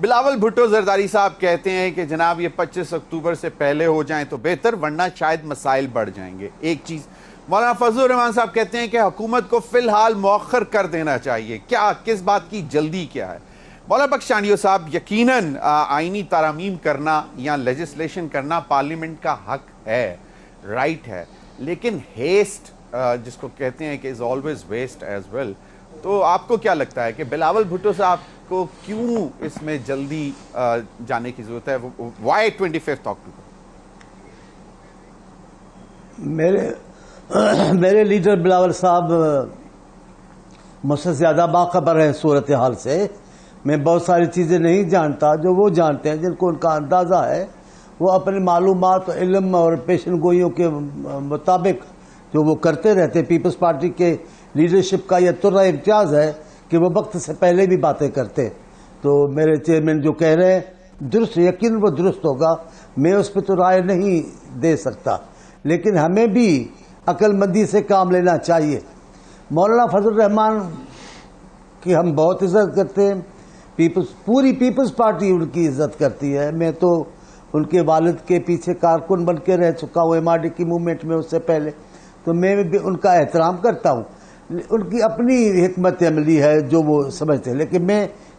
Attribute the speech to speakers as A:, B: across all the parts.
A: بلاول بھٹو زرداری صاحب کہتے ہیں کہ جناب یہ 25 اکتوبر سے پہلے ہو جائیں تو بہتر، ورنہ شاید مسائل بڑھ جائیں گے. ایک چیز مولانا فضل الرحمان صاحب کہتے ہیں کہ حکومت کو فی الحال مؤخر کر دینا چاہیے. کیا کس بات کی جلدی کیا ہے؟ مولانا بخشانیو صاحب، یقیناً آئینی ترامیم کرنا یا لیجسلیشن کرنا پارلیمنٹ کا حق ہے، رائٹ ہے، لیکن ہیسٹ جس کو کہتے ہیں کہ is always waste as well. تو آپ کو کیا لگتا ہے کہ بلاول بھٹو صاحب کو کیوں اس میں جلدی جانے کی ضرورت ہے؟ وائی 25 اکتوبر؟
B: میرے لیڈر بلاول صاحب مجھ سے زیادہ باخبر ہیں صورتحال سے. میں بہت ساری چیزیں نہیں جانتا جو وہ جانتے ہیں، جن کو ان کا اندازہ ہے. وہ اپنی معلومات، علم اور پیشن گوئیوں کے مطابق جو وہ کرتے رہتے. پیپلز پارٹی کے لیڈرشپ کا یہ طرح امتیاز ہے کہ وہ وقت سے پہلے بھی باتیں کرتے. تو میرے چیئرمین جو کہہ رہے ہیں درست، یقین وہ درست ہوگا. میں اس پہ تو رائے نہیں دے سکتا، لیکن ہمیں بھی عقل مندی سے کام لینا چاہیے. مولانا فضل الرحمان کی ہم بہت عزت کرتے ہیں، پوری پیپلز پارٹی ان کی عزت کرتی ہے. میں تو ان کے والد کے پیچھے کارکن بن کے رہ چکا ہوں ایم آر ڈی کی موومنٹ میں اس سے پہلے. تو میں بھی ان کا احترام کرتا ہوں. ان کی اپنی حکمت عملی ہے جو وہ سمجھتے ہیں، لیکن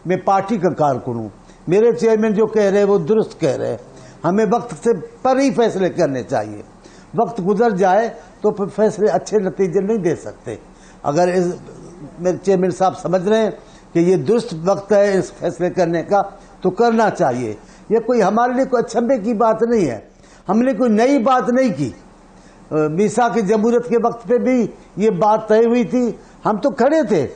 B: میں پارٹی کا کارکن ہوں. میرے چیئرمین جو کہہ رہے ہیں وہ درست کہہ رہے ہیں. ہمیں وقت سے پر ہی فیصلے کرنے چاہیے. وقت گزر جائے تو پھر فیصلے اچھے نتیجے نہیں دے سکتے. اگر میرے چیئرمین صاحب سمجھ رہے ہیں کہ یہ درست وقت ہے اس فیصلے کرنے کا تو کرنا چاہیے. یہ کوئی ہمارے لیے کوئی اچھمبے کی بات نہیں ہے. ہم نے کوئی نئی بات نہیں کی. میثاق جمہوریت کے وقت پہ بھی یہ بات طے ہوئی تھی. ہم تو کھڑے تھے.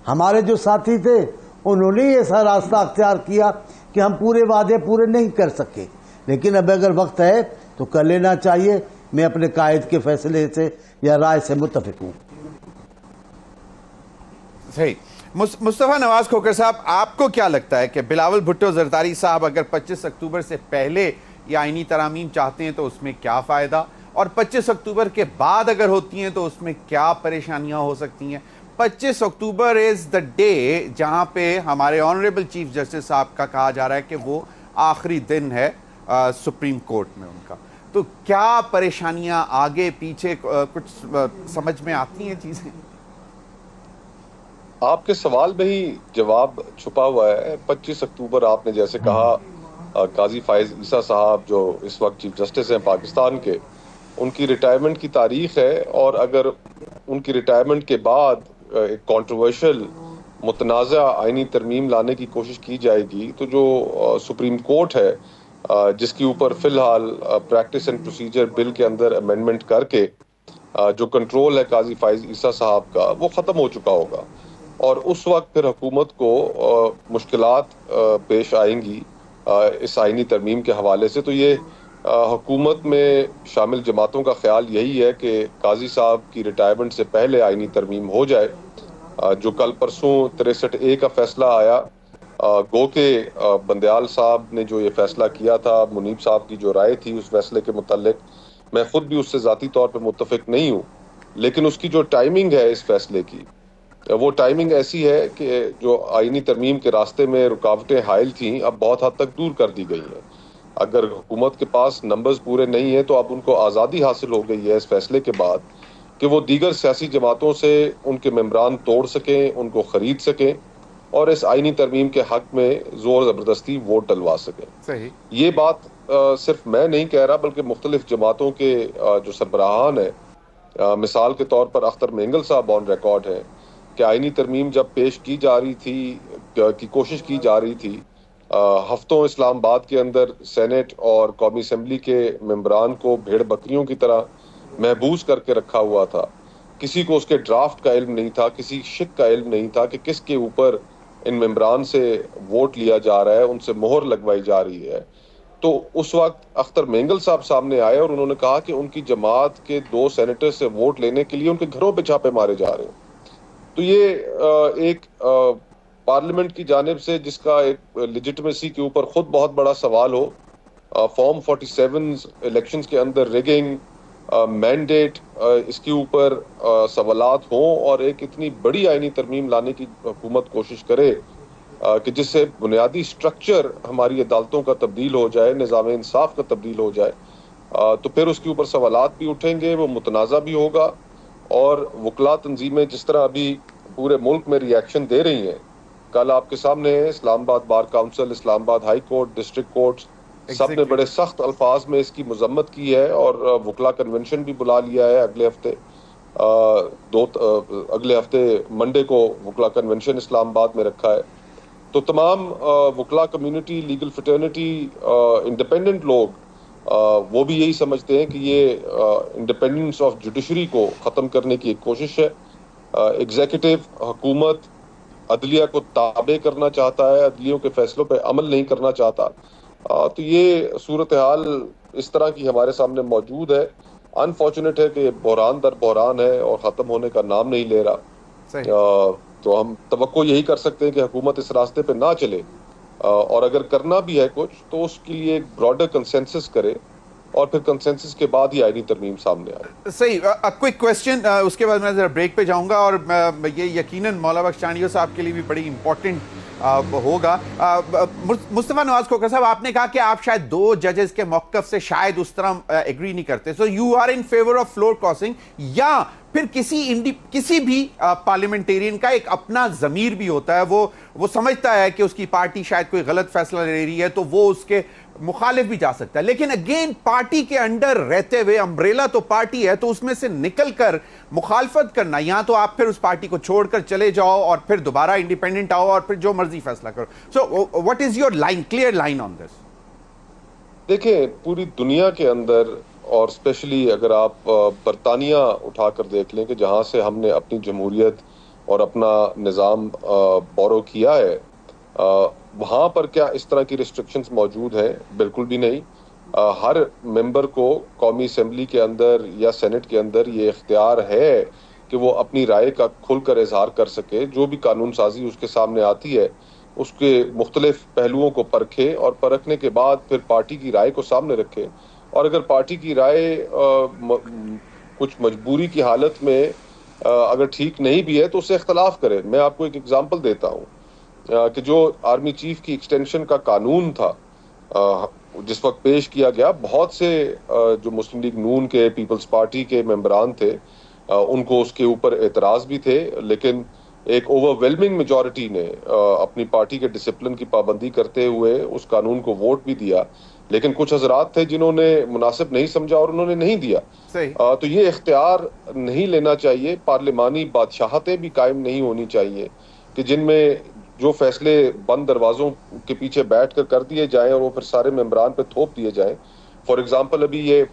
B: ہمارے جو ساتھی تھے انہوں نے ایسا راستہ اختیار کیا کہ ہم پورے وعدے پورے نہیں کر سکے. لیکن اب اگر وقت ہے تو کر لینا چاہیے. میں اپنے قائد کے فیصلے سے یا رائے سے متفق ہوں.
A: صحیح. مصطفیٰ نواز کھوکھر صاحب، آپ کو کیا لگتا ہے کہ بلاول بھٹو زرداری صاحب اگر 25 اکتوبر سے پہلے یہ آئینی ترامیم چاہتے ہیں تو اس میں کیا فائدہ، اور 25 اکتوبر کے بعد اگر ہوتی ہیں تو اس میں کیا پریشانیاں ہو سکتی ہیں؟ 25 اکتوبر از دا ڈے جہاں پہ ہمارے آنریبل چیف جسٹس صاحب کا کہا جا رہا ہے کہ وہ آخری دن ہے سپریم کورٹ میں ان کا. تو کیا پریشانیاں آگے پیچھے کچھ سمجھ میں آتی ہیں چیزیں؟
C: آپ کے سوال میں ہی جواب چھپا ہوا ہے. 25 اکتوبر آپ نے جیسے کہا، قاضی فائز عیسیٰ صاحب جو اس وقت چیف جسٹس ہیں پاکستان کے، ان کی ریٹائرمنٹ کی تاریخ ہے. اور اگر ان کی ریٹائرمنٹ کے بعد ایک کانٹروورشل متنازع آئینی ترمیم لانے کی کوشش کی جائے گی تو جو سپریم کورٹ ہے جس کے اوپر فی الحال پریکٹس اینڈ پروسیجر بل کے اندر امینڈمنٹ کر کے جو کنٹرول ہے قاضی فائز عیسیٰ صاحب کا، وہ ختم ہو چکا ہوگا. اور اس وقت پھر حکومت کو مشکلات پیش آئیں گی اس آئینی ترمیم کے حوالے سے. تو یہ حکومت میں شامل جماعتوں کا خیال یہی ہے کہ قاضی صاحب کی ریٹائرمنٹ سے پہلے آئینی ترمیم ہو جائے. جو کل پرسوں 63A کا فیصلہ آیا، گو کہ بندیال صاحب نے جو یہ فیصلہ کیا تھا، منیب صاحب کی جو رائے تھی اس فیصلے کے متعلق، میں خود بھی اس سے ذاتی طور پہ متفق نہیں ہوں، لیکن اس کی جو ٹائمنگ ہے اس فیصلے کی، وہ ٹائمنگ ایسی ہے کہ جو آئینی ترمیم کے راستے میں رکاوٹیں حائل تھیں اب بہت حد تک دور کر دی گئی ہیں. اگر حکومت کے پاس نمبرز پورے نہیں ہیں تو اب ان کو آزادی حاصل ہو گئی ہے اس فیصلے کے بعد کہ وہ دیگر سیاسی جماعتوں سے ان کے ممبران توڑ سکیں، ان کو خرید سکیں اور اس آئینی ترمیم کے حق میں زور زبردستی ووٹ ڈلوا سکیں.
A: صحیح.
C: یہ بات صرف میں نہیں کہہ رہا بلکہ مختلف جماعتوں کے جو سربراہان ہیں، مثال کے طور پر اختر مینگل صاحب آن ریکارڈ ہیں کہ آئینی ترمیم جب پیش کی جا رہی تھی، کی کوشش کی جا رہی تھی، ہفتوں اسلام آباد کے اندر سینٹ اور قومی اسمبلی کے ممبران کو بھیڑ بکریوں کی طرح محبوس کر کے رکھا ہوا تھا. کسی کو اس کے ڈرافٹ کا علم نہیں تھا، کسی شک کا علم نہیں تھا کہ کس کے اوپر ان ممبران سے ووٹ لیا جا رہا ہے، ان سے مہر لگوائی جا رہی ہے. تو اس وقت اختر مینگل صاحب سامنے آئے اور انہوں نے کہا کہ ان کی جماعت کے 2 سینیٹر سے ووٹ لینے کے لیے ان کے گھروں پہ چھاپے مارے جا رہے ہیں. تو یہ ایک پارلیمنٹ کی جانب سے جس کا ایک لیجٹمیسی کے اوپر خود بہت بڑا سوال ہو، فارم 47 الیکشنز کے اندر ریگنگ، مینڈیٹ، اس کے اوپر سوالات ہوں اور ایک اتنی بڑی آئینی ترمیم لانے کی حکومت کوشش کرے کہ جس سے بنیادی سٹرکچر ہماری عدالتوں کا تبدیل ہو جائے، نظام انصاف کا تبدیل ہو جائے، تو پھر اس کے اوپر سوالات بھی اٹھیں گے، وہ متنازع بھی ہوگا، اور وکلا تنظیمیں جس طرح ابھی پورے ملک میں ری ایکشن دے رہی ہیں، کل آپ کے سامنے اسلام آباد بار کاؤنسل، اسلام آباد ہائی کورٹ، ڈسٹرکٹ کورٹس سب نے بڑے سخت الفاظ میں اس کی مذمت کی ہے، اور وکلا کنونشن بھی بلا لیا ہے اگلے ہفتے، اگلے ہفتے منڈے کو وکلا کنونشن اسلام آباد میں رکھا ہے۔ تو تمام وکلا کمیونٹی، لیگل فٹرنیٹی، انڈیپینڈنٹ لوگ وہ بھی یہی سمجھتے ہیں کہ یہ انڈیپینڈنس آف جوڈیشری کو ختم کرنے کی ایک کوشش ہے۔ ایگزیکٹو، حکومت عدلیہ کو تابع کرنا چاہتا ہے، عدلیوں کے فیصلوں پہ عمل نہیں کرنا چاہتا، تو یہ صورتحال اس طرح کی ہمارے سامنے موجود ہے۔ انفارچونیٹ ہے کہ بحران در بحران ہے اور ختم ہونے کا نام نہیں لے رہا، تو ہم توقع یہی کر سکتے ہیں کہ حکومت اس راستے پہ نہ چلے، اور اگر کرنا بھی ہے کچھ تو اس کے لیے ایک براڈر کنسنسس کرے، اور پھر کنسنسس کے بعد ہی آئینی ترمیم سامنے آئے۔
A: صحیح، کوئک کویسچن، اس کے بعد میں ذرا بریک پہ جاؤں گا، اور یہ یقیناً مولا بخش چانڈیو صاحب کے لیے بھی بڑی امپورٹنٹ ہوگا۔ مصطفیٰ نواز کھوکھر صاحب، آپ نے کہا کہ آپ شاید 2 ججز کے موقف سے شاید اس طرح ایگری نہیں کرتے، so you are in favour of floor crossing, یا پھر کسی بھی پارلیمنٹیرین کا ایک اپنا ضمیر بھی ہوتا ہے، وہ سمجھتا ہے کہ اس کی پارٹی شاید کوئی غلط فیصلہ لے رہی ہے تو وہ اس کے مخالف بھی جا سکتا ہے، لیکن اگین پارٹی کے انڈر رہتے ہوئے، امبریلا تو پارٹی ہے، تو اس میں سے نکل کر مخالفت کرنا، یا تو آپ پھر اس پارٹی کو چھوڑ کر چلے جاؤ اور پھر دوبارہ انڈیپینڈنٹ آؤ اور پھر جو مرضی فیصلہ کرو۔ So what is your line, clear line on this?
C: دیکھیں، پوری دنیا کے اندر، اور اسپیشلی اگر آپ برطانیہ اٹھا کر دیکھ لیں کہ جہاں سے ہم نے اپنی جمہوریت اور اپنا نظام بورو کیا ہے، وہاں پر کیا اس طرح کی ریسٹرکشنز موجود ہیں؟ بالکل بھی نہیں۔ ہر ممبر کو قومی اسمبلی کے اندر یا سینٹ کے اندر یہ اختیار ہے کہ وہ اپنی رائے کا کھل کر اظہار کر سکے، جو بھی قانون سازی اس کے سامنے آتی ہے اس کے مختلف پہلوؤں کو پرکھے، اور پرکھنے کے بعد پھر پارٹی کی رائے کو سامنے رکھے، اور اگر پارٹی کی رائے کچھ مجبوری کی حالت میں اگر ٹھیک نہیں بھی ہے تو اس سے اختلاف کرے۔ میں آپ کو ایک اگزامپل دیتا ہوں کہ جو آرمی چیف کی ایکسٹینشن کا قانون تھا جس وقت پیش کیا گیا، بہت سے جو مسلم لیگ نون کے، پیپلز پارٹی کے ممبران تھے، ان کو اس کے اوپر اعتراض بھی تھے، لیکن ایک اوور ویلمنگ میجورٹی نے اپنی پارٹی کے ڈسپلن کی پابندی کرتے ہوئے اس قانون کو ووٹ بھی دیا، لیکن کچھ حضرات تھے جنہوں نے مناسب نہیں سمجھا اور انہوں نے نہیں دیا۔ تو یہ اختیار نہیں لینا چاہیے۔ پارلیمانی بادشاہتیں بھی قائم نہیں ہونی چاہیے کہ جن میں جو فیصلے بند دروازوں کے پیچھے بیٹھ کر کر دیے جائیں اور وہ پھر سارے ممبران پہ تھوپ دیے جائیں۔ فار ایگزامپل، ابھی یہ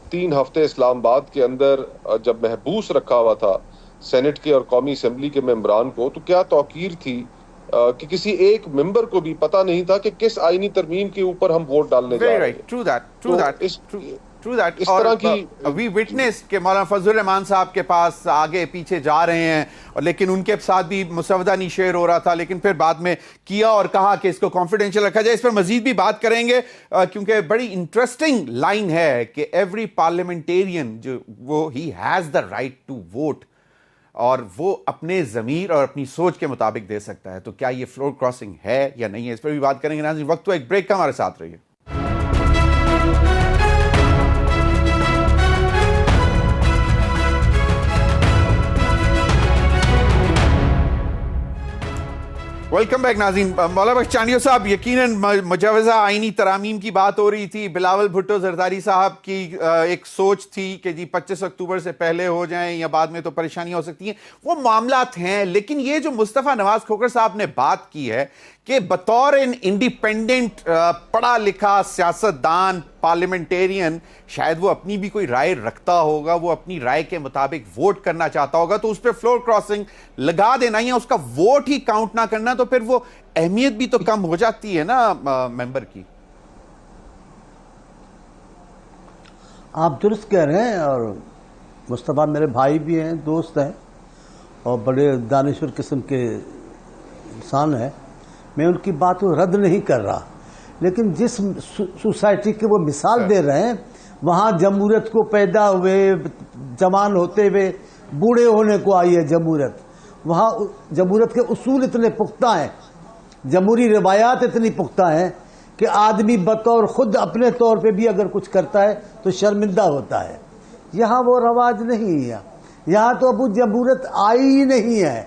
C: 3 ہفتے اسلام آباد کے اندر جب محبوس رکھا ہوا تھا سینٹ کے اور قومی اسمبلی کے ممبران کو، تو کیا توقیر تھی کہ کسی ایک ممبر کو بھی پتہ نہیں تھا کہ کس آئینی ترمیم کے اوپر ہم ووٹ ڈالنے جا رہے ہیں۔
A: True that.
C: اس طرح کی
A: we witnessed کہ مولانا فضل الرحمان صاحب کے پاس آگے پیچھے جا رہے ہیں، لیکن ان کے ساتھ بھی مسودہ نہیں شیئر ہو رہا تھا، لیکن پھر بعد میں کیا اور کہا کہ اس کو کانفیڈینشیل رکھا جائے۔ اس پر مزید بھی بات کریں گے، کیونکہ بڑی انٹرسٹنگ لائن ہے کہ ایوری پارلیمنٹیرین جو وہ ہی has the right to vote, اور وہ اپنے ضمیر اور اپنی سوچ کے مطابق دے سکتا ہے۔ تو کیا یہ فلور کراسنگ ہے یا نہیں ہے، اس پر بھی بات کریں گے۔ ناظرین، وقت تو ایک بریک کا، ہمارے ساتھ رہیے۔ ویلکم بیک ناظرین۔ مولا بخش چانڈیو صاحب، یقیناً مجوزہ آئینی ترامیم کی بات ہو رہی تھی، بلاول بھٹو زرداری صاحب کی ایک سوچ تھی کہ جی 25 اکتوبر سے پہلے ہو جائیں یا بعد میں تو پریشانیاں ہو سکتی ہیں، وہ معاملات ہیں۔ لیکن یہ جو مصطفیٰ نواز کھوکھر صاحب نے بات کی ہے کہ بطور انڈیپینڈنٹ پڑھا لکھا سیاستدان، پارلیمنٹیرین، شاید وہ اپنی بھی کوئی رائے رکھتا ہوگا، وہ اپنی رائے کے مطابق ووٹ کرنا چاہتا ہوگا، تو اس پہ فلور کراسنگ لگا دینا یا اس کا ووٹ ہی کاؤنٹ نہ کرنا، تو پھر وہ اہمیت بھی تو کم ہو جاتی ہے نا ممبر کی۔
B: آپ درست کہہ رہے ہیں، اور مصطفیٰ میرے بھائی بھی ہیں، دوست ہیں، اور بڑے دانشور قسم کے انسان ہیں، میں ان کی بات کو رد نہیں کر رہا، لیکن جس سوسائٹی کی وہ مثال دے رہے ہیں، وہاں جمہوریت کو پیدا ہوئے، جوان ہوتے ہوئے بوڑھے ہونے کو آئی ہے جمہوریت، وہاں جمہوریت کے اصول اتنے پختہ ہیں جمہوری روایات اتنی پختہ ہیں کہ آدمی بطور خود اپنے طور پہ بھی اگر کچھ کرتا ہے تو شرمندہ ہوتا ہے. یہاں وہ رواج نہیں ہے. یہاں تو ابو جمہوریت آئی ہی نہیں ہے.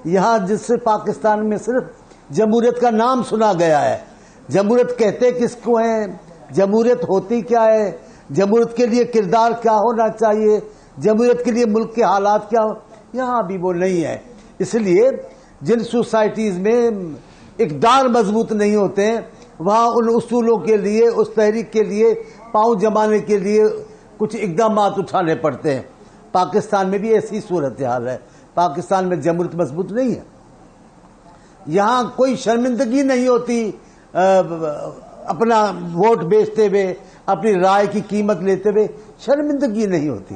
B: یہاں جس سے پاکستان میں صرف جمہوریت کا نام سنا گیا ہے. جمہوریت کہتے کس کو ہیں, جمہوریت ہوتی کیا ہے, جمہوریت کے لیے کردار کیا ہونا چاہیے, جمہوریت کے لیے ملک کے حالات کیا ہو, یہاں بھی وہ نہیں ہے. اس لیے جن سوسائٹیز میں اقدار مضبوط نہیں ہوتے ہیں وہاں ان اصولوں کے لیے, اس تحریک کے لیے پاؤں جمانے کے لیے کچھ اقدامات اٹھانے پڑتے ہیں. پاکستان میں بھی ایسی صورتحال ہے. پاکستان میں جمہوریت مضبوط نہیں ہے. یہاں کوئی شرمندگی نہیں ہوتی اپنا ووٹ بیچتے ہوئے, اپنی رائے کی قیمت لیتے ہوئے شرمندگی نہیں ہوتی.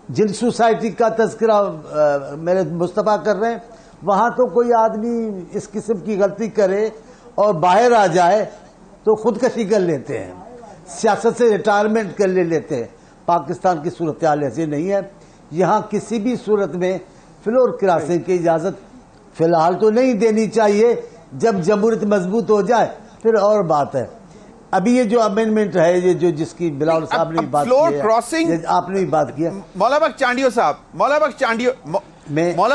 B: جن سوسائٹی کا تذکرہ میرے مصطفیٰ کر رہے ہیں وہاں تو کوئی آدمی اس قسم کی غلطی کرے اور باہر آ جائے تو خودکشی کر لیتے ہیں, سیاست سے ریٹائرمنٹ کر لیتے ہیں. پاکستان کی صورتحال ایسی نہیں ہے. یہاں کسی بھی صورت میں فلور کراسنگ کی اجازت فی الحال تو نہیں دینی چاہیے. جب جمہوریت مضبوط ہو جائے پھر اور بات ہے. ابھی یہ جو امینڈمنٹ ہے, یہ جو جس کی بلاول صاحب نے بات کی ہے, آپ نے بھی بات کیا,
A: مولا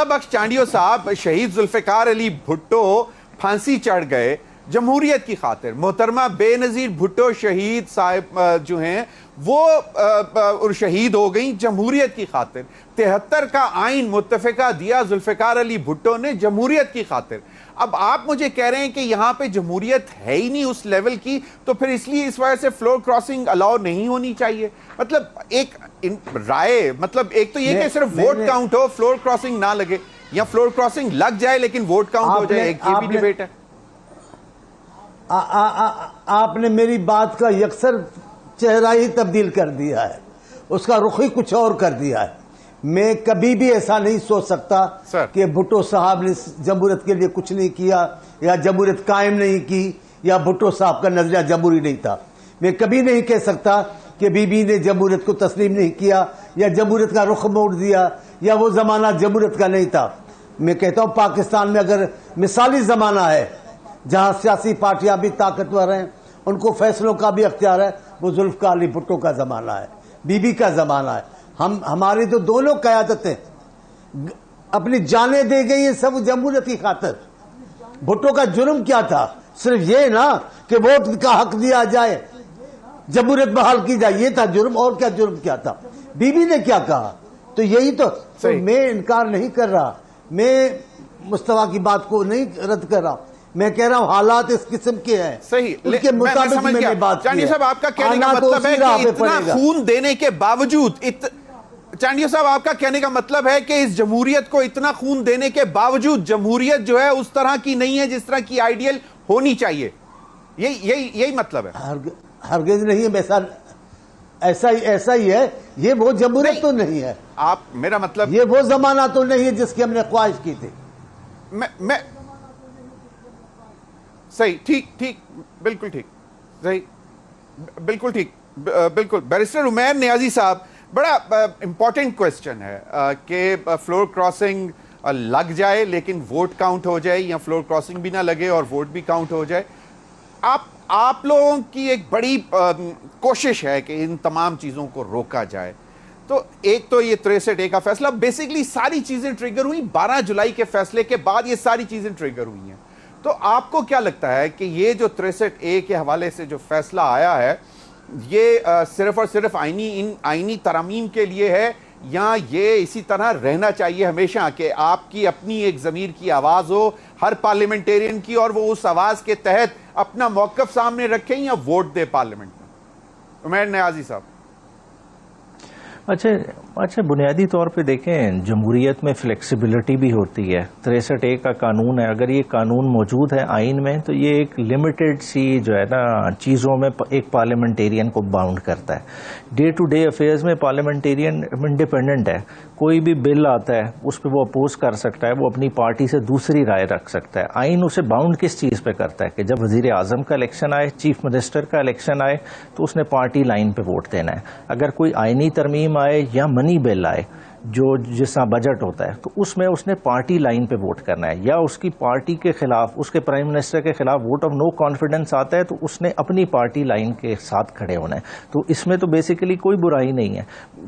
A: بخش چانڈیو صاحب شہید ذوالفقار علی بھٹو پھانسی چڑھ گئے جمہوریت کی خاطر. محترمہ بے نظیر بھٹو شہید صاحب جو ہیں وہ شہید ہو گئیں جمہوریت کی خاطر. 73 کا آئین متفقہ دیا ذوالفقار علی بھٹو نے جمہوریت کی خاطر. اب آپ مجھے کہہ رہے ہیں کہ یہاں پہ جمہوریت ہے ہی نہیں اس لیول کی, تو پھر اس لیے اس وجہ سے فلور کراسنگ الاؤ نہیں ہونی چاہیے. مطلب ایک رائے, مطلب ایک تو یہ کہ صرف ووٹ کاؤنٹ ہو, فلور کراسنگ نہ لگے, یا فلور کراسنگ لگ جائے لیکن ووٹ کاؤنٹ ہو جائے. ایک یہ بھی ڈیبیٹ ہے.
B: آپ نے میری بات کا یکسر چہرہ ہی تبدیل کر دیا ہے, اس کا رخ ہی کچھ اور کر دیا ہے. میں کبھی بھی ایسا نہیں سوچ سکتا کہ بھٹو صاحب نے جمہوریت کے لیے کچھ نہیں کیا, یا جمہوریت قائم نہیں کی, یا بھٹو صاحب کا نظریہ جمہوری نہیں تھا. میں کبھی نہیں کہہ سکتا کہ بی بی نے جمہوریت کو تسلیم نہیں کیا, یا جمہوریت کا رخ موڑ دیا, یا وہ زمانہ جمہوریت کا نہیں تھا. میں کہتا ہوں پاکستان میں اگر مثالی زمانہ ہے جہاں سیاسی پارٹیاں بھی طاقتور ہیں, ان کو فیصلوں کا بھی اختیار ہے, وہ ذوالفقار علی بھٹو کا زمانہ ہے, بی بی کا زمانہ ہے. ہماری تو دونوں قیادتیں اپنی جانیں دے گئی ہیں سب جمہوریت کی خاطر. بھٹو کا جرم کیا تھا؟ صرف یہ نا کہ ووٹ کا حق دیا جائے, جمہوریت بحال کی جائے, یہ تھا جرم. اور کیا جرم کیا تھا؟ بی بی نے کیا کہا؟ تو یہی تو میں انکار نہیں کر رہا, میں مصطفیٰ کی بات کو نہیں رد کر رہا, میں کہہ رہا ہوں حالات اس قسم کے ہیں,
A: صحیح,
B: ان کے مطابق میں نے بات کی ہے.
A: چانڈیو صاحب آپ کا کہنے کا مطلب ہے کہ اتنا خون دینے کے باوجود, چانڈیو صاحب آپ کا کہنے کا مطلب ہے کہ اس جمہوریت کو اتنا خون دینے کے باوجود جمہوریت جو ہے اس طرح کی نہیں ہے جس طرح کی آئیڈیل ہونی چاہیے, یہی مطلب ہے؟
B: ہرگز نہیں, ایسا ہی ہے. یہ وہ جمہوریت تو نہیں ہے.
A: آپ میرا مطلب,
B: یہ وہ زمانہ تو نہیں ہے جس کی ہم نے خواہش کی تھی.
A: میں صحیح, ٹھیک, بالکل ٹھیک, صحیح, بالکل ٹھیک, بالکل. بیرسٹر عمیر نیازی صاحب, بڑا امپورٹنٹ کوسچن ہے کہ فلور کراسنگ لگ جائے لیکن ووٹ کاؤنٹ ہو جائے, یا فلور کراسنگ بھی نہ لگے اور ووٹ بھی کاؤنٹ ہو جائے. آپ لوگوں کی ایک بڑی کوشش ہے کہ ان تمام چیزوں کو روکا جائے. تو ایک تو یہ 63A کا فیصلہ, بیسیکلی ساری چیزیں ٹریگر ہوئی 12 جولائی کے فیصلے کے بعد, یہ ساری چیزیں ٹریگر ہوئی ہیں. تو آپ کو کیا لگتا ہے کہ یہ جو 63A کے حوالے سے جو فیصلہ آیا ہے یہ صرف اور صرف آئینی ترامیم کے لیے ہے, یا یہ اسی طرح رہنا چاہیے ہمیشہ کہ آپ کی اپنی ایک ضمیر کی آواز ہو ہر پارلیمنٹیرین کی, اور وہ اس آواز کے تحت اپنا موقف سامنے رکھیں یا ووٹ دے پارلیمنٹ میں؟ عمیر نیازی صاحب.
D: اچھا بنیادی طور پہ دیکھیں, جمہوریت میں فلیکسیبلٹی بھی ہوتی ہے. 63A کا قانون ہے, اگر یہ قانون موجود ہے آئین میں تو یہ ایک لمیٹڈ سی جو ہے نا چیزوں میں ایک پارلیمنٹیرین کو باؤنڈ کرتا ہے. ڈے ٹو ڈے افیئرز میں پارلیمنٹیرین انڈیپینڈنٹ ہے, کوئی بھی بل آتا ہے اس پہ وہ اپوز کر سکتا ہے, وہ اپنی پارٹی سے دوسری رائے رکھ سکتا ہے. آئین اسے باؤنڈ کس چیز پہ کرتا ہے کہ جب وزیر اعظم کا الیکشن آئے, چیف منسٹر کا الیکشن آئے, تو اس نے پارٹی لائن پہ ووٹ دینا ہے. اگر کوئی آئینی ترمیم آئے یا منی بل آئے, جو جس طرح بجٹ ہوتا ہے تو اس میں اس نے پارٹی لائن پہ ووٹ کرنا ہے، یا اس کی پارٹی کے خلاف، اس کے پرائم منسٹر کے خلاف ووٹ آف نو کانفیڈنس آتا ہے تو اس نے اپنی پارٹی لائن کے ساتھ کھڑے ہونا ہے. تو اس میں تو بیسیکلی کوئی برائی نہیں ہے.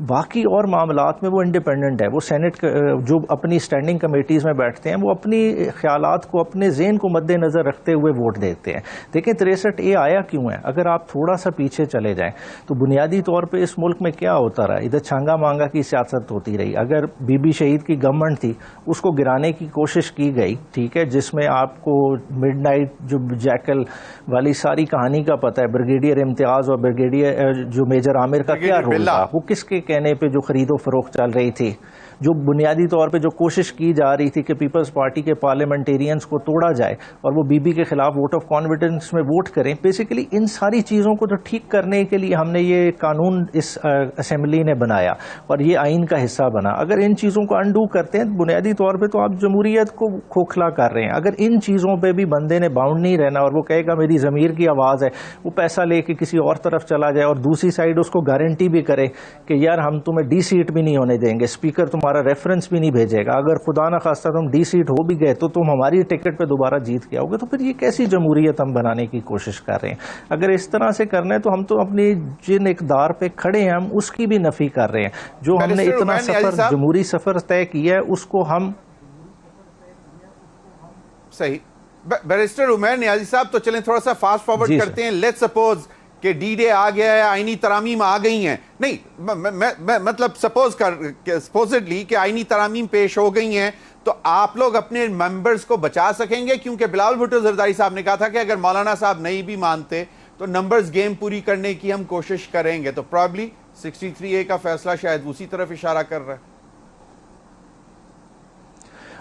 D: باقی اور معاملات میں وہ انڈیپینڈنٹ ہے. وہ سینٹ جو اپنی اسٹینڈنگ کمیٹیز میں بیٹھتے ہیں وہ اپنی خیالات کو، اپنے ذہن کو مد نظر رکھتے ہوئے ووٹ دیتے ہیں. دیکھیں 63A آیا کیوں ہے؟ اگر آپ تھوڑا سا پیچھے چلے جائیں تو بنیادی طور پہ اس ملک میں کیا ہوتا رہا؟ ادھر چھانگا مانگا کی سیاست ہوتی رہی. اگر بی بی شہید کی گورنمنٹ تھی اس کو گرانے کی کوشش کی گئی، ٹھیک ہے، جس میں آپ کو مڈ نائٹ جو جیکل والی ساری کہانی کا پتہ ہے، بریگیڈیئر امتیاز اور بریگیڈیئر جو میجر عامر کا کیا رول تھا، وہ کس کے کہنے پہ جو خرید و فروخت چل رہی تھی، جو بنیادی طور پہ جو کوشش کی جا رہی تھی کہ پیپلز پارٹی کے پارلیمنٹیرینز کو توڑا جائے اور وہ بی بی کے خلاف ووٹ آف کانفیڈنس میں ووٹ کریں. بیسیکلی ان ساری چیزوں کو تو ٹھیک کرنے کے لیے ہم نے یہ قانون اس اسمبلی نے بنایا اور یہ آئین کا حصہ بنا. اگر ان چیزوں کو انڈو کرتے ہیں بنیادی طور پہ تو آپ جمہوریت کو کھوکھلا کر رہے ہیں. اگر ان چیزوں پہ بھی بندے نے باؤنڈ نہیں رہنا اور وہ کہے گا میری ضمیر کی آواز ہے، وہ پیسہ لے کے کسی اور طرف چلا جائے اور دوسری سائڈ اس کو گارنٹی بھی کرے کہ یار ہم تمہیں ڈی سیٹ بھی نہیں ہونے دیں گے، اسپیکر تمہارا ریفرنس بھی نہیں بھیجے گا، اگر خدا نہ خواستہ تم ڈی سیٹ ہو بھی گئے تو تم ہماری ٹکٹ پہ دوبارہ جیت کے آؤ گے، تو پھر یہ کیسی جمہوریت ہم بنانے کی کوشش کر رہے ہیں؟ اگر اس طرح سے کرنا ہے تو ہم تو اپنی جن اقدار پہ کھڑے ہیں ہم اس کی بھی نفی کر رہے ہیں. جو ہم نے اتنا سفر جمہوری سفر طے کیا ہے اس کو ہم
A: صحیح. بیرسٹر عمیر نیازی صاحب تو چلیں تھوڑا سا فاسٹ فارورڈ کرتے ہیں. لیٹس سپوز کہ ڈی ڈے آ گیا ہے، آئینی ترامیم آ گئی ہیں، نہیں مطلب سپوزڈلی کہ آئینی ترامیم پیش ہو گئی ہیں، تو آپ لوگ اپنے ممبرز کو بچا سکیں گے؟ کیونکہ بلاول بھٹو زرداری صاحب نے کہا تھا کہ اگر مولانا صاحب نہیں بھی مانتے تو نمبرز گیم پوری کرنے کی ہم کوشش کریں گے. تو پرابلی 63A کا فیصلہ شاید اسی طرف اشارہ کر رہا ہے.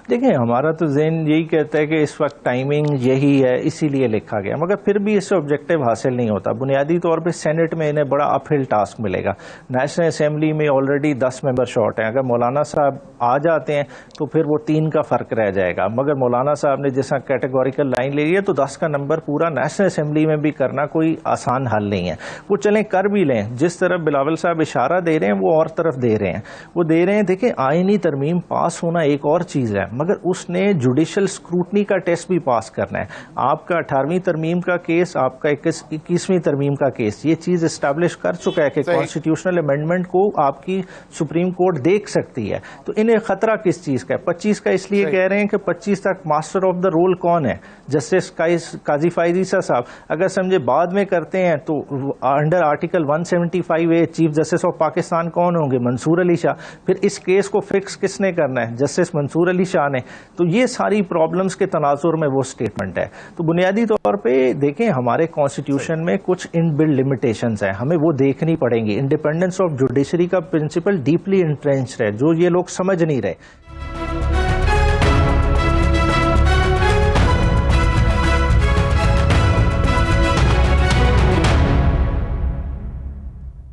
D: دیکھیں ہمارا تو ذہن یہی کہتا ہے کہ اس وقت ٹائمنگ یہی ہے اسی لیے لکھا گیا، مگر پھر بھی اس سے آبجیکٹیو حاصل نہیں ہوتا. بنیادی طور پہ سینٹ میں انہیں بڑا اپ ہل ٹاسک ملے گا. نیشنل اسمبلی میں آلریڈی 10 ممبر شارٹ ہیں. اگر مولانا صاحب آ جاتے ہیں تو پھر وہ 3 کا فرق رہ جائے گا. مگر مولانا صاحب نے جیسا کیٹیگوریکل لائن لے لی ہے تو 10 کا نمبر پورا نیشنل اسمبلی میں بھی کرنا کوئی آسان حل نہیں ہے. وہ چلیں کر بھی لیں، جس طرف بلاول صاحب اشارہ دے رہے ہیں وہ اور طرف دے رہے ہیں. وہ دے رہے ہیں، دیکھیں آئینی ترمیم پاس ہونا ایک اور چیز ہے، مگر اس نے جوڈیشل سکروٹنی کا ٹیسٹ بھی پاس کرنا ہے. آپ کا 18ویں ترمیم کا کیس، آپ کا 21ویں ترمیم کا کیس یہ چیز اسٹیبلش کر چکا ہے کہ کانسٹیٹیوشنل امینڈمنٹ کو آپ کی سپریم کورٹ دیکھ سکتی ہے. تو انہیں خطرہ کس چیز کا ہے؟ 25 کا اس لیے کہہ رہے ہیں کہ 25 تک ماسٹر آف دا رول کون ہے؟ جسٹس قاضی فائز عیسیٰ صاحب. اگر سمجھے بعد میں کرتے ہیں تو under article 175A chief justice of Pakistan کون ہوں گے؟ منصور علی شاہ. پھر اس کیس کو فکس کس نے کرنا ہے؟ جسٹس منصور علی شاہ نے. تو یہ ساری پرابلمز کے تناظر میں وہ سٹیٹمنٹ ہے. تو بنیادی طور پہ دیکھیں ہمارے کانسٹیٹیوشن میں کچھ ان بلڈ لمیٹیشنز ہیں، ہمیں وہ دیکھنی پڑیں گی. انڈیپینڈنس آف جوڈیشری کا پرنسپل ڈیپلی انٹرینچڈ ہے جو یہ لوگ سمجھ نہیں رہے.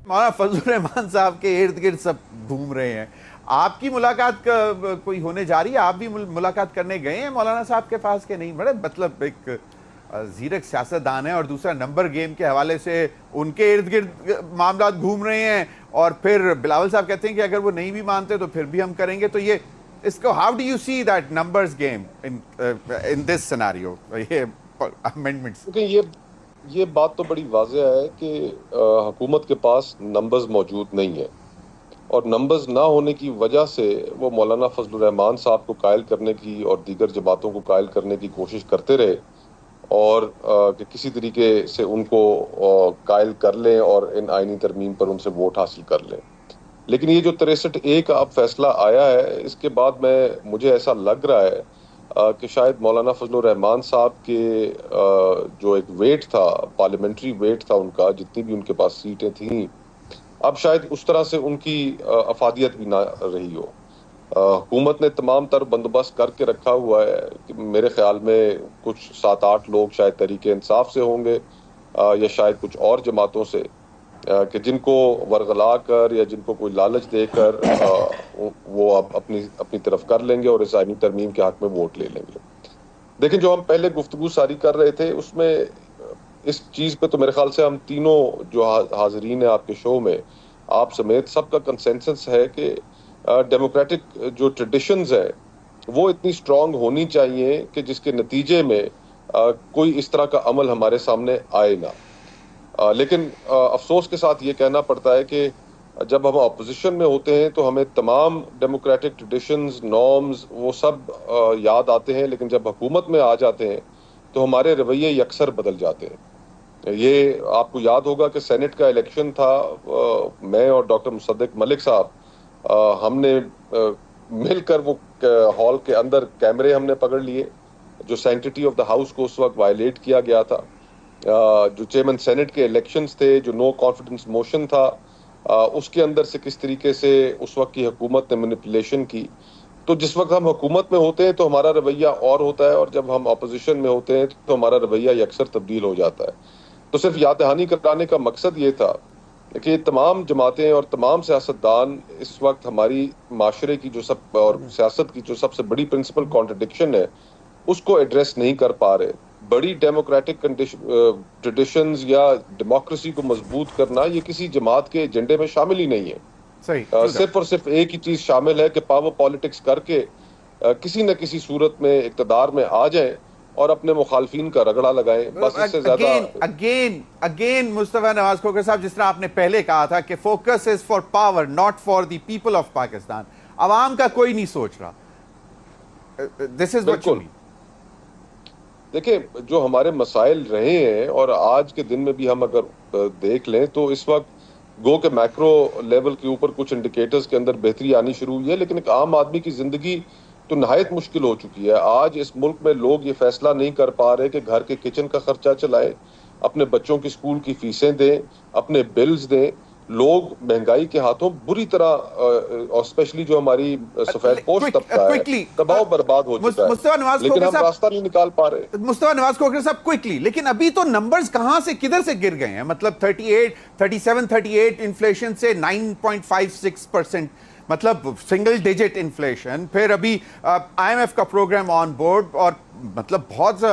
A: مولانا فضل الرحمان صاحب کے ارد گرد سب گھوم رہے ہیں. آپ کی ملاقات کوئی ہونے جا رہی ہے؟ آپ بھی ملاقات کرنے گئے ہیں مولانا صاحب کے پاس کہ نہیں؟ بڑے مطلب ایک زیرک سیاستدان ہے، اور دوسرا نمبر گیم کے حوالے سے ان کے ارد گرد معاملات گھوم رہے ہیں، اور پھر بلاول صاحب کہتے ہیں کہ اگر وہ نہیں بھی مانتے تو پھر بھی ہم کریں گے. تو یہ اس کو how do you see that numbers game in this scenario, یہ امینڈمنٹس؟
C: یہ بات تو بڑی واضح ہے کہ حکومت کے پاس نمبرز موجود نہیں ہیں، اور نمبرز نہ ہونے کی وجہ سے وہ مولانا فضل الرحمان صاحب کو قائل کرنے کی اور دیگر جماعتوں کو قائل کرنے کی کوشش کرتے رہے، اور کہ کسی طریقے سے ان کو قائل کر لیں اور ان آئینی ترمیم پر ان سے ووٹ حاصل کر لیں. لیکن یہ جو 63A کا اب فیصلہ آیا ہے، اس کے بعد مجھے ایسا لگ رہا ہے کہ شاید مولانا فضل الرحمان صاحب کے جو ایک ویٹ تھا، پارلیمنٹری ویٹ تھا ان کا، جتنی بھی ان کے پاس سیٹیں تھیں، اب شاید اس طرح سے ان کی افادیت بھی نہ رہی ہو. حکومت نے تمام تر بندوبست کر کے رکھا ہوا ہے کہ میرے خیال میں کچھ 7-8 لوگ شاید تحریک انصاف سے ہوں گے یا شاید کچھ اور جماعتوں سے، کہ جن کو ورغلا کر یا جن کو کوئی لالچ دے کر وہ اب اپنی طرف کر لیں گے اور اس آئینی ترمیم کے حق میں ووٹ لے لیں گے. دیکھیں جو ہم پہلے گفتگو ساری کر رہے تھے اس میں اس چیز پہ تو میرے خیال سے ہم تینوں جو حاضرین ہیں آپ کے شو میں، آپ سمیت سب کا کنسنسس ہے کہ ڈیموکریٹک جو ٹریڈیشنز ہیں وہ اتنی سٹرونگ ہونی چاہیے کہ جس کے نتیجے میں کوئی اس طرح کا عمل ہمارے سامنے آئے نہ. لیکن افسوس کے ساتھ یہ کہنا پڑتا ہے کہ جب ہم اپوزیشن میں ہوتے ہیں تو ہمیں تمام ڈیموکریٹک ٹریڈیشنز، نارمز وہ سب یاد آتے ہیں، لیکن جب حکومت میں آ جاتے ہیں تو ہمارے رویے یکسر بدل جاتے ہیں. یہ آپ کو یاد ہوگا کہ سینٹ کا الیکشن تھا، میں اور ڈاکٹر مصدق ملک صاحب ہم نے مل کر وہ ہال کے اندر کیمرے ہم نے پکڑ لیے. جو سینکٹیٹی آف دا ہاؤس کو اس وقت وائلیٹ کیا گیا تھا. جو چیئرمین سینٹ کے الیکشنز تھے، جو نو کانفیڈنس موشن تھا، اس کے اندر سے کس طریقے سے اس وقت کی حکومت نے مینیپولیشن کی. تو جس وقت ہم حکومت میں ہوتے ہیں تو ہمارا رویہ اور ہوتا ہے، اور جب ہم اپوزیشن میں ہوتے ہیں تو ہمارا رویہ یکسر تبدیل ہو جاتا ہے. تو صرف یاد دہانی کرانے کا مقصد یہ تھا کہ تمام جماعتیں اور تمام سیاستدان اس وقت ہماری معاشرے کی جو سب اور سیاست کی جو سب سے بڑی پرنسپل کانٹرڈکشن ہے اس کو ایڈریس نہیں کر پا رہے. بڑی ڈیموکریٹک ٹریڈیشنز یا ڈیموکریسی کو مضبوط کرنا یہ کسی جماعت کے ایجنڈے میں شامل ہی نہیں ہے. صرف اور صرف ایک ہی چیز شامل ہے کہ پاور پالیٹکس کر کے کسی نہ کسی صورت میں اقتدار میں آ جائیں اور اپنے مخالفین کا رگڑا لگائیں. بس اس سے زیادہ
A: اگین مصطفیٰ نواز کھوکھر صاحب، جس طرح آپ نے پہلے کہا تھا کہ focus is for power not for the people of Pakistan. عوام کا کوئی نہیں سوچ رہا. دس از واٹ یو مین.
C: دیکھیں، جو ہمارے مسائل رہے ہیں اور آج کے دن میں بھی ہم اگر دیکھ لیں تو اس وقت گو کہ میکرو لیول کے اوپر کچھ انڈیکیٹرز کے اندر بہتری آنی شروع ہوئی ہے، لیکن ایک عام آدمی کی زندگی تو نہایت مشکل ہو چکی ہے. آج اس ملک میں لوگ یہ فیصلہ نہیں کر پا رہے کہ گھر کے کچن کا خرچہ چلائیں، اپنے بچوں کی اسکول کی فیسیں دیں، اپنے بلز دیں. لوگ مہنگائی کے ہاتھوں بری طرح، اور اسپیشلی جو ہماری سفید پوش طبقہ ہے، دباؤ برباد ہو چکا ہے، لیکن ہم راستہ نہیں نکال پا رہے.
A: مصطفیٰ نواز کھوکھر صاحب کوئکلی، لیکن ابھی تو نمبرز کہاں سے کدھر سے گر گئے ہیں. مطلب 37 انفلیشن سے 9.56%، مطلب سنگل ڈیجٹ انفلیشن. پھر ابھی آئی ایم ایف کا پروگرام آن بورڈ، اور مطلب بہت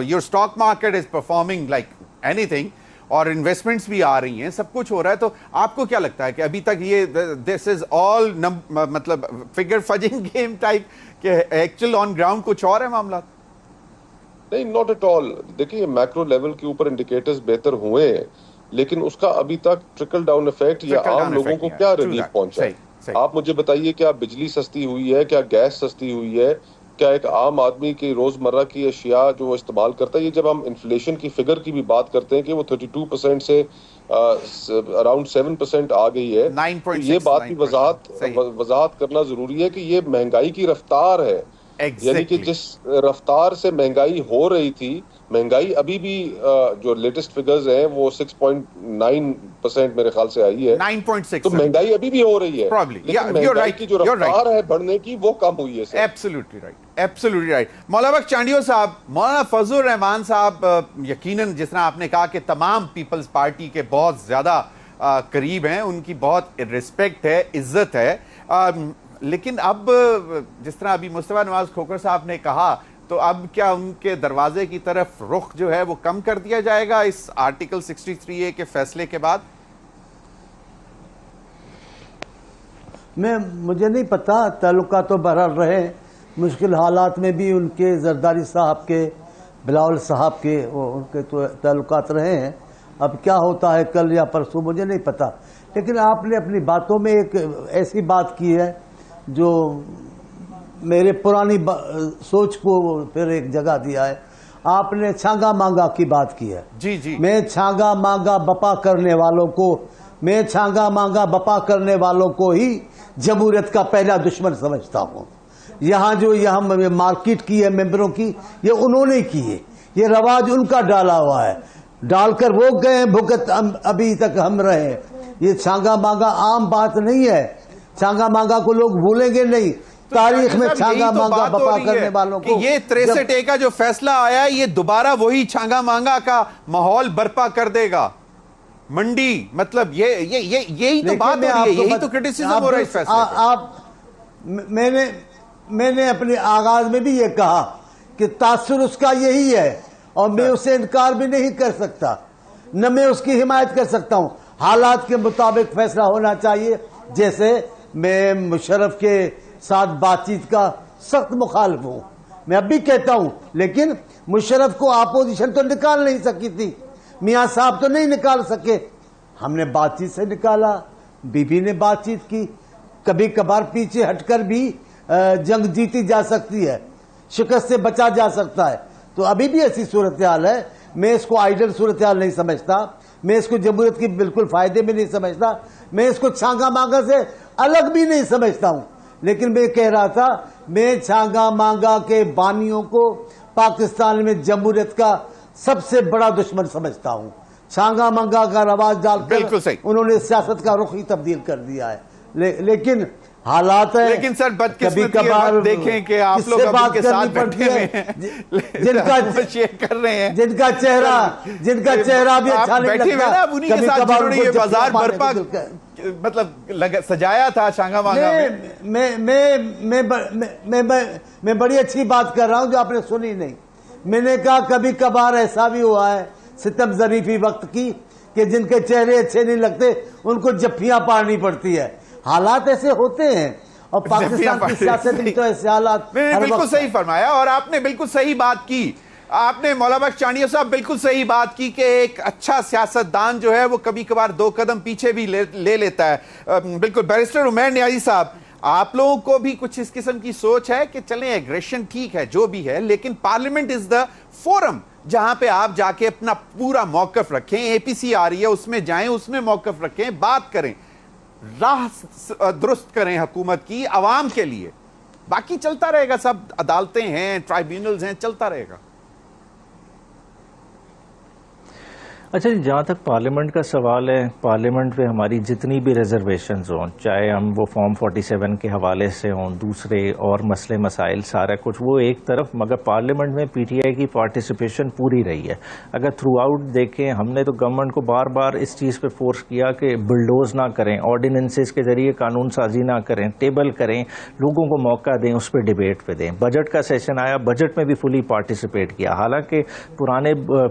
A: your stock market is performing like any thing, اور انویسٹمنٹس بھی آ رہی ہیں، سب کچھ ہو رہا ہے. تو آپ کو کیا لگتا ہے کہ ابھی تک یہ دس از آل مطلب فگر فجنگ گیم ٹائپ، کہ ایکچوئل آن گراؤنڈ کچھ اور ہے معاملات؟
C: نہیں، ناٹ ایٹ آل. دیکھیے، میکرو لیول کے اوپر انڈیکیٹرز بہتر ہوئے ہیں، لیکن اس کا ابھی تک ٹرکل ڈاؤن افیکٹ یا عام لوگوں کو کیا ریلیف پہنچا ہے. آپ مجھے بتائیے، کیا بجلی سستی ہوئی ہے؟ کیا گیس سستی ہوئی ہے؟ کیا ایک عام آدمی کی روزمرہ کی اشیاء جو وہ استعمال کرتا ہے، یہ جب ہم انفلیشن کی فگر کی بھی بات کرتے ہیں کہ وہ 32% سے اراؤنڈ 7% آ گئی ہے، یہ بات کی وضاحت کرنا ضروری ہے کہ یہ مہنگائی کی رفتار ہے. یعنی کہ جس رفتار سے مہنگائی ہو رہی تھی، مہنگائی ابھی بھی جو لیٹسٹ فگرز ہیں وہ 6.9% میرے خیال سے آئی ہے.
A: 9.6
C: تو مہنگائی ابھی بھی ہو رہی ہے، لیکن مہنگائی کی جو رفتار ہے بڑھنے کی وہ کم ہوئی ہے.
A: Absolutely right. مولانا بخش چانڈیو صاحب، مولانا فضل الرحمان صاحب یقیناً جس طرح آپ نے کہا کہ تمام پیپلز پارٹی کے بہت زیادہ قریب ہیں، ان کی بہت رسپیکٹ ہے، عزت ہے، لیکن اب جس طرح ابھی مصطفیٰ نواز کھوکھر صاحب نے کہا، تو اب کیا ان کے دروازے کی طرف رخ جو ہے وہ کم کر دیا جائے گا اس آرٹیکل 63A کے فیصلے کے بعد؟
B: مجھے نہیں پتا، تعلقات تو بہرحال رہے، مشکل حالات میں بھی ان کے زرداری صاحب کے، بلاول صاحب کے، ان کے تو تعلقات رہے ہیں. اب کیا ہوتا ہے کل یا پرسوں مجھے نہیں پتا. لیکن آپ نے اپنی باتوں میں ایک ایسی بات کی ہے جو میرے پرانی سوچ کو پھر ایک جگہ دیا ہے. آپ نے چھانگا مانگا کی بات کی ہے.
A: جی
B: میں چھانگا مانگا بپا کرنے والوں کو ہی جمہوریت کا پہلا دشمن سمجھتا ہوں. یہاں مارکیٹ کی ہے ممبروں کی، یہ انہوں نے کی ہے، یہ رواج ان کا ڈالا ہوا ہے، ڈال کر وہ گئے بھگت ابھی تک ہم رہے. یہ چھانگا مانگا عام بات نہیں ہے. چھانگا مانگا کو لوگ بھولیں گے نہیں. تاریخ میں چھانگا مانگا بپا کرنے والوں کو،
A: یہ 63A کا جو فیصلہ آیا ہے، یہ دوبارہ وہی چھانگا مانگا کا ماحول برپا کر دے گا. منڈی، مطلب یہی تو بات ہو رہی ہے، یہی تو کرٹیسزم ہو رہا ہے اس فیصلے پہ.
B: میں نے اپنے آغاز میں بھی یہ کہا کہ تاثر اس کا یہی ہے، اور میں اسے انکار بھی نہیں کر سکتا، نہ میں اس کی حمایت کر سکتا ہوں. حالات کے مطابق فیصلہ ہونا چاہیے، جیسے میں مشرف کے ساتھ بات چیت کا سخت مخالف ہوں، میں اب بھی کہتا ہوں، لیکن مشرف کو اپوزیشن تو نکال نہیں سکی تھی، میاں صاحب تو نہیں نکال سکے، ہم نے بات چیت سے نکالا، بی بی نے بات چیت کی، کبھی کبھار پیچھے ہٹ کر بھی جنگ جیتی جا سکتی ہے، شکست سے بچا جا سکتا ہے، تو ابھی بھی ایسی صورتحال ہے۔ میں اس کو آئیڈل صورتحال نہیں سمجھتا، میں اس کو جمہوریت کی بالکل فائدے میں نہیں سمجھتا، میں اس کو چھانگا مانگا سے الگ بھی نہیں سمجھتا ہوں، لیکن میں کہہ رہا تھا میں چھانگا مانگا کے بانیوں کو پاکستان میں جمہوریت کا سب سے بڑا دشمن سمجھتا ہوں۔ چھانگا مانگا کا رواج ڈال کر انہوں نے سیاست کا رخ ہی تبدیل کر دیا ہے، لیکن حالات ہیں،
A: لیکن سر
B: کبھی کبھار
A: دیکھیں کہ آپ لوگ اب ان کے ساتھ بیٹھے ہوئے ہیں، کر رہے ہیں،
B: جن کا چہرہ بھی اچھا نہیں لگتا،
A: انہی کے ساتھ جنہوں نے یہ بازار برپا مطلب سجایا تھا چھانگا مانگا
B: میں بڑی اچھی بات کر رہا ہوں جو آپ نے سنی نہیں۔ میں نے کہا کبھی کبھار ایسا بھی ہوا ہے ستم ظریفی وقت کی کہ جن کے چہرے اچھے نہیں لگتے ان کو جفیاں پارنی پڑتی ہے، حالات ایسے ہوتے ہیں، اور پاکستان کی سیاست میں تو ایسے حالات
A: بالکل صحیح فرمایا، اور آپ نے بالکل صحیح بات کی، آپ نے مولا بخش چانڈیو صاحب بالکل صحیح بات کی کہ ایک اچھا سیاستدان جو ہے وہ کبھی کبھار 2 قدم پیچھے بھی لے لیتا ہے۔ بالکل بیرسٹر عمیر نیازی صاحب، آپ لوگوں کو بھی کچھ اس قسم کی سوچ ہے کہ چلیں ایگریشن ٹھیک ہے جو بھی ہے، لیکن پارلیمنٹ از دا فورم جہاں پہ آپ جا کے اپنا پورا موقف رکھیں، اے پی سی آ رہی ہے اس میں جائیں، اس میں موقف رکھیں، بات کریں، راہ درست کریں حکومت کی عوام کے لیے، باقی چلتا رہے گا، سب عدالتیں ہیں، ٹرائیبیونلز ہیں، چلتا رہے گا۔
D: اچھا جی، جہاں تک پارلیمنٹ کا سوال ہے، پارلیمنٹ پہ ہماری جتنی بھی ریزرویشنز ہوں، چاہے ہم وہ فارم 47 کے حوالے سے ہوں، دوسرے اور مسئلے مسائل، سارا کچھ وہ ایک طرف، مگر پارلیمنٹ میں پی ٹی آئی کی پارٹیسپیشن پوری رہی ہے۔ اگر تھرو آؤٹ دیکھیں، ہم نے تو گورنمنٹ کو بار بار اس چیز پہ فورس کیا کہ بلڈوز نہ کریں، آرڈیننسز کے ذریعے قانون سازی نہ کریں، ٹیبل کریں، لوگوں کو موقع دیں، اس پہ ڈیبیٹ پہ دیں۔ بجٹ کا سیشن آیا، بجٹ میں بھی فلی پارٹیسپیٹ کیا، حالانکہ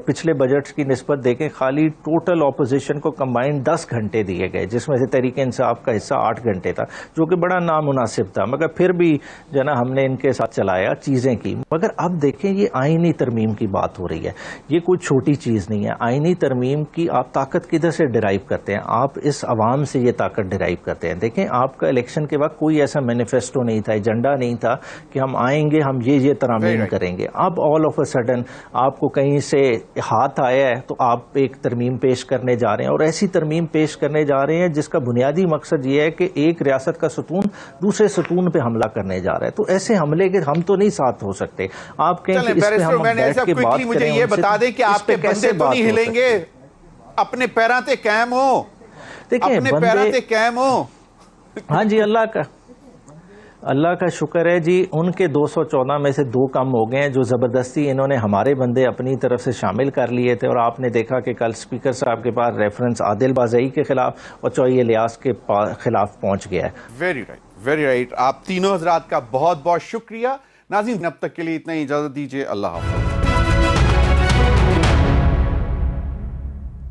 D: پچھلے بجٹس کی نسبت دیکھیں خالی ٹوٹل اپوزیشن کو کمبائنڈ 10 گھنٹے دیے گئے، جس میں سے تحریک انصاف کا حصہ 8 گھنٹے تھا، جو کہ بڑا نامناسب تھا، مگر پھر بھی جو نا ہم نے ان کے ساتھ چلایا چیزیں کی۔ مگر اب دیکھیں یہ آئینی ترمیم کی بات ہو رہی ہے، یہ کوئی چھوٹی چیز نہیں ہے۔ آئینی ترمیم کی آپ طاقت کدھر سے ڈرائیو کرتے ہیں؟ آپ اس عوام سے یہ طاقت ڈرائیو کرتے ہیں۔ دیکھیں آپ کا الیکشن کے وقت کوئی ایسا مینیفیسٹو نہیں تھا، ایجنڈا نہیں تھا کہ ہم آئیں گے، ہم یہ ترامیم کریں گے۔ اب آل آف اے سڈن آپ کو کہیں سے ہاتھ آیا ہے تو آپ ایک ترمیم پیش کرنے جا رہے ہیں، اور ایسی ترمیم پیش کرنے جا رہے ہیں جس کا بنیادی مقصد یہ ہے کہ ایک ریاست کا ستون دوسرے ستون پہ حملہ کرنے جا رہا ہے۔ تو ایسے حملے کے ہم تو نہیں ساتھ ہو سکتے۔ آپ کہیں کہ اس پہ ہم بیٹھ کے بات کریں،
A: مجھے یہ بتا دیں کہ آپ کے بندے تو نہیں ہلیں گے، اپنے پیراں تے قائم ہو، اپنے پیراں تے قائم ہو۔
D: ہاں جی، اللہ کا شکر ہے جی، ان کے 214 میں سے 2 کم ہو گئے ہیں، جو زبردستی انہوں نے ہمارے بندے اپنی طرف سے شامل کر لیے تھے، اور آپ نے دیکھا کہ کل اسپیکر صاحب کے پاس ریفرنس عادل بازئی کے خلاف اور چوئی الیاس کے خلاف پہنچ گیا ہے۔
A: Very right. آپ تینوں حضرات کا بہت بہت شکریہ۔ ناظرین اب تک کے لیے اتنا ہی، اجازت دیجیے، اللہ حافظ۔